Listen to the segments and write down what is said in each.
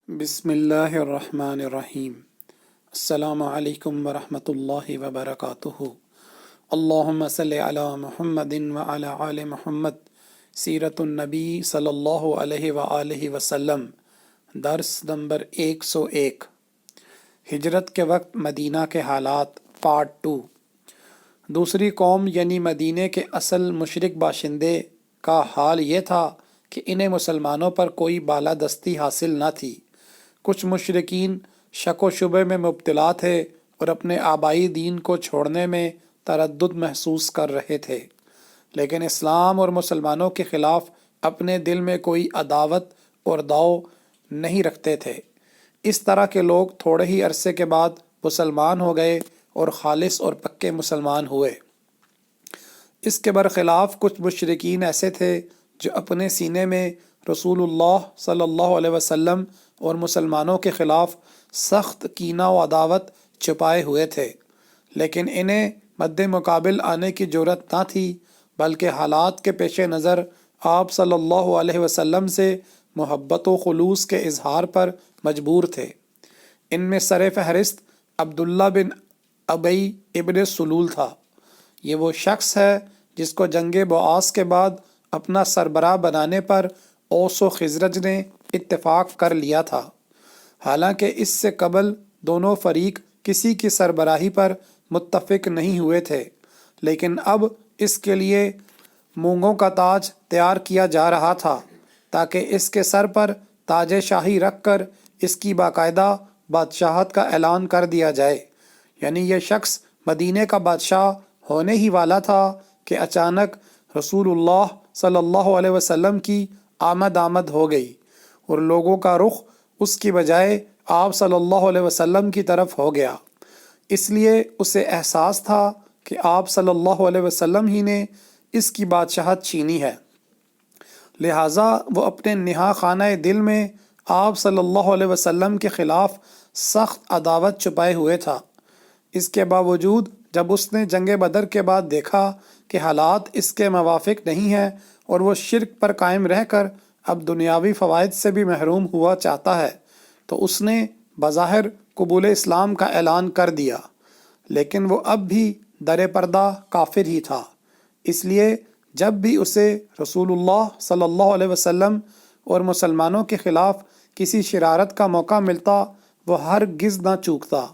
بسم اللہ الرحمن الرحیم۔ السلام علیکم ورحمۃ اللہ وبرکاتہ۔ اللہم صلی علی محمد وعلی آل محمد۔ سیرت النبی صلی اللہ علیہ وآلہ وسلم، درس نمبر 101، ہجرت کے وقت مدینہ کے حالات، پارٹ 2۔ دوسری قوم یعنی مدینہ کے اصل مشرک باشندے کا حال یہ تھا کہ انہیں مسلمانوں پر کوئی بالادستی حاصل نہ تھی۔ کچھ مشرکین شک و شبے میں مبتلا تھے اور اپنے آبائی دین کو چھوڑنے میں تردد محسوس کر رہے تھے، لیکن اسلام اور مسلمانوں کے خلاف اپنے دل میں کوئی عداوت اور داؤ نہیں رکھتے تھے۔ اس طرح کے لوگ تھوڑے ہی عرصے کے بعد مسلمان ہو گئے اور خالص اور پکے مسلمان ہوئے۔ اس کے برخلاف کچھ مشرکین ایسے تھے جو اپنے سینے میں رسول اللہ صلی اللہ علیہ وسلم اور مسلمانوں کے خلاف سخت کینہ و عداوت چھپائے ہوئے تھے، لیکن انہیں مد مقابل آنے کی جرأت نہ تھی، بلکہ حالات کے پیش نظر آپ صلی اللہ علیہ وسلم سے محبت و خلوص کے اظہار پر مجبور تھے۔ ان میں سر فہرست عبداللہ بن ابی ابن سلول تھا۔ یہ وہ شخص ہے جس کو جنگ بعاث کے بعد اپنا سربراہ بنانے پر اوس و خزرج نے اتفاق کر لیا تھا۔ حالانکہ اس سے قبل دونوں فریق کسی کی سربراہی پر متفق نہیں ہوئے تھے، لیکن اب اس کے لیے مونگوں کا تاج تیار کیا جا رہا تھا تاکہ اس کے سر پر تاج شاہی رکھ کر اس کی باقاعدہ بادشاہت کا اعلان کر دیا جائے۔ یعنی یہ شخص مدینے کا بادشاہ ہونے ہی والا تھا کہ اچانک رسول اللہ صلی اللہ علیہ وسلم کی آمد ہو گئی اور لوگوں کا رخ اس کی بجائے آپ صلی اللہ علیہ وسلم کی طرف ہو گیا۔ اس لیے اسے احساس تھا کہ آپ صلی اللہ علیہ وسلم ہی نے اس کی بادشاہت چھینی ہے، لہٰذا وہ اپنے نہا خانہ دل میں آپ صلی اللہ علیہ وسلم کے خلاف سخت عداوت چھپائے ہوئے تھا۔ اس کے باوجود جب اس نے جنگ بدر کے بعد دیکھا کہ حالات اس کے موافق نہیں ہیں اور وہ شرک پر قائم رہ کر اب دنیاوی فوائد سے بھی محروم ہوا چاہتا ہے، تو اس نے بظاہر قبول اسلام کا اعلان کر دیا، لیکن وہ اب بھی در پردہ کافر ہی تھا۔ اس لیے جب بھی اسے رسول اللہ صلی اللہ علیہ وسلم اور مسلمانوں کے خلاف کسی شرارت کا موقع ملتا وہ ہرگز نہ چوکتا۔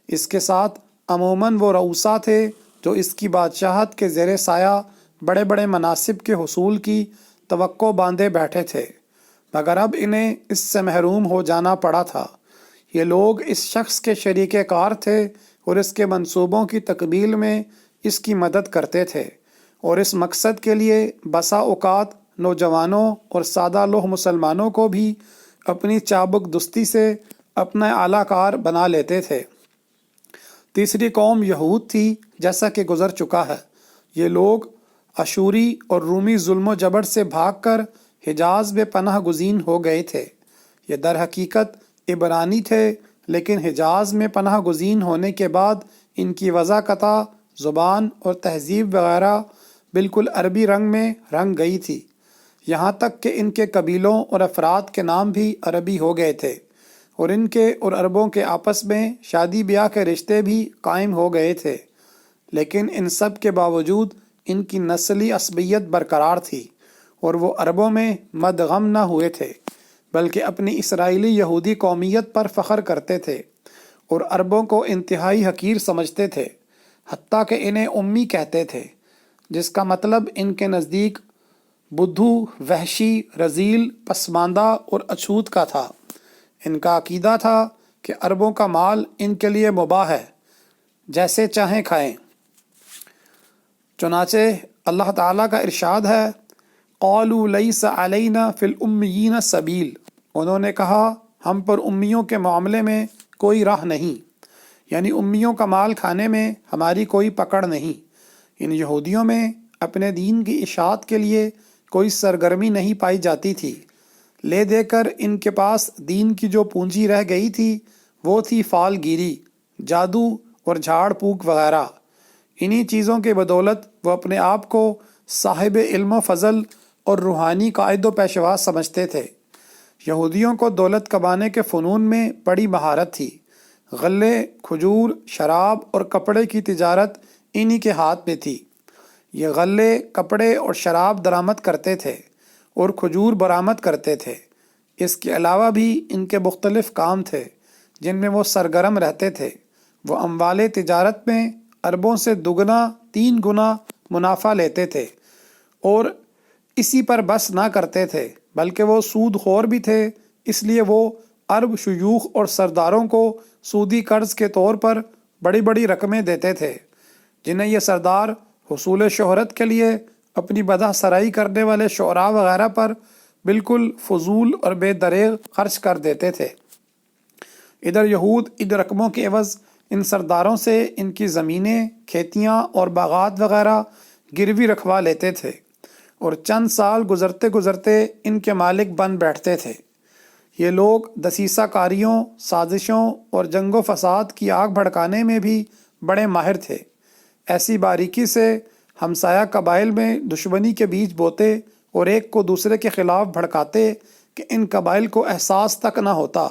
اس کے ساتھ عموماً وہ رؤسا تھے جو اس کی بادشاہت کے زیر سایہ بڑے بڑے مناصب کے حصول کی توقع باندھے بیٹھے تھے، مگر اب انہیں اس سے محروم ہو جانا پڑا تھا۔ یہ لوگ اس شخص کے شریک کار تھے اور اس کے منصوبوں کی تکمیل میں اس کی مدد کرتے تھے، اور اس مقصد کے لیے بسا اوقات نوجوانوں اور سادہ لوح مسلمانوں کو بھی اپنی چابک دستی سے اپنا اعلیٰ کار بنا لیتے تھے۔ تیسری قوم یہود تھی، جیسا کہ گزر چکا ہے۔ یہ لوگ اشوری اور رومی ظلم و جبر سے بھاگ کر حجاز میں پناہ گزین ہو گئے تھے۔ یہ در حقیقت عبرانی تھے، لیکن حجاز میں پناہ گزین ہونے کے بعد ان کی وضاقتہ زبان اور تہذیب وغیرہ بالکل عربی رنگ میں رنگ گئی تھی، یہاں تک کہ ان کے قبیلوں اور افراد کے نام بھی عربی ہو گئے تھے، اور ان کے اور عربوں کے آپس میں شادی بیاہ کے رشتے بھی قائم ہو گئے تھے۔ لیکن ان سب کے باوجود ان کی نسلی عصبیت برقرار تھی، اور وہ عربوں میں مدغم نہ ہوئے تھے، بلکہ اپنی اسرائیلی یہودی قومیت پر فخر کرتے تھے اور عربوں کو انتہائی حقیر سمجھتے تھے، حتیٰ کہ انہیں امی کہتے تھے، جس کا مطلب ان کے نزدیک بدھو، وحشی، رذیل، پسماندہ اور اچھوت کا تھا۔ ان کا عقیدہ تھا کہ عربوں کا مال ان کے لیے مباح ہے، جیسے چاہیں کھائیں۔ چنانچہ اللہ تعالیٰ کا ارشاد ہے، قالوا لیس علینا فی الامیین سبیل، انہوں نے کہا ہم پر امیوں کے معاملے میں کوئی راہ نہیں، یعنی امیوں کا مال کھانے میں ہماری کوئی پکڑ نہیں۔ ان یہودیوں میں اپنے دین کی اشاعت کے لیے کوئی سرگرمی نہیں پائی جاتی تھی، لے دے کر ان کے پاس دین کی جو پونجی رہ گئی تھی وہ تھی فال گیری، جادو اور جھاڑ پھونک وغیرہ۔ انہی چیزوں کے بدولت وہ اپنے آپ کو صاحب علم و فضل اور روحانی قائد و پیشوا سمجھتے تھے۔ یہودیوں کو دولت کمانے کے فنون میں بڑی مہارت تھی۔ غلے، کھجور، شراب اور کپڑے کی تجارت انہی کے ہاتھ میں تھی۔ یہ غلے، کپڑے اور شراب درآمد کرتے تھے اور کھجور برآمد کرتے تھے۔ اس کے علاوہ بھی ان کے مختلف کام تھے جن میں وہ سرگرم رہتے تھے۔ وہ اموال تجارت میں عربوں سے 2-3 گنا منافع لیتے تھے اور اسی پر بس نہ کرتے تھے بلکہ وہ سود خور بھی تھے، اس لیے وہ عرب شیوخ اور سرداروں کو سودی قرض کے طور پر بڑی بڑی رقمیں دیتے تھے، جنہیں یہ سردار حصول شہرت کے لیے اپنی بدہ سرائی کرنے والے شعراء وغیرہ پر بالکل فضول اور بے دریغ خرچ کر دیتے تھے۔ ادھر یہود ان رقموں کے عوض ان سرداروں سے ان کی زمینیں، کھیتیاں اور باغات وغیرہ گروی رکھوا لیتے تھے اور چند سال گزرتے گزرتے ان کے مالک بن بیٹھتے تھے۔ یہ لوگ دسیسہ کاریوں، سازشوں اور جنگ و فساد کی آگ بھڑکانے میں بھی بڑے ماہر تھے۔ ایسی باریکی سے ہمسایہ قبائل میں دشمنی کے بیج بوتے اور ایک کو دوسرے کے خلاف بھڑکاتے کہ ان قبائل کو احساس تک نہ ہوتا۔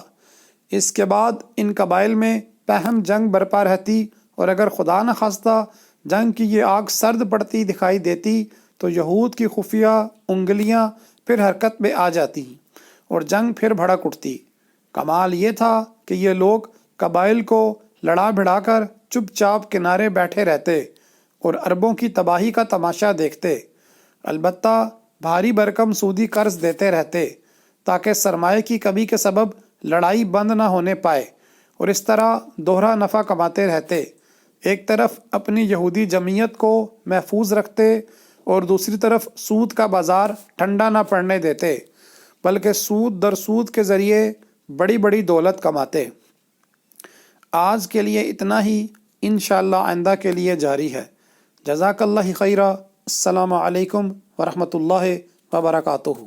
اس کے بعد ان قبائل میں پہم جنگ برپا رہتی اور اگر خدا نہ خواستہ جنگ کی یہ آگ سرد پڑتی دکھائی دیتی تو یہود کی خفیہ انگلیاں پھر حرکت میں آ جاتی اور جنگ پھر بھڑک اٹھتی۔ کمال یہ تھا کہ یہ لوگ قبائل کو لڑا بھڑا کر چپ چاپ کنارے بیٹھے رہتے اور عربوں کی تباہی کا تماشا دیکھتے، البتہ بھاری بھرکم سودی قرض دیتے رہتے تاکہ سرمایہ کی کمی کے سبب لڑائی بند نہ ہونے پائے، اور اس طرح دوہرا نفع کماتے رہتے۔ ایک طرف اپنی یہودی جمعیت کو محفوظ رکھتے اور دوسری طرف سود کا بازار ٹھنڈا نہ پڑنے دیتے، بلکہ سود در سود کے ذریعے بڑی بڑی دولت کماتے۔ آج کے لیے اتنا ہی، انشاءاللہ آئندہ کے لیے جاری ہے۔ جزاک اللہ خیرہ۔ السلام علیکم ورحمۃ اللہ وبرکاتہ۔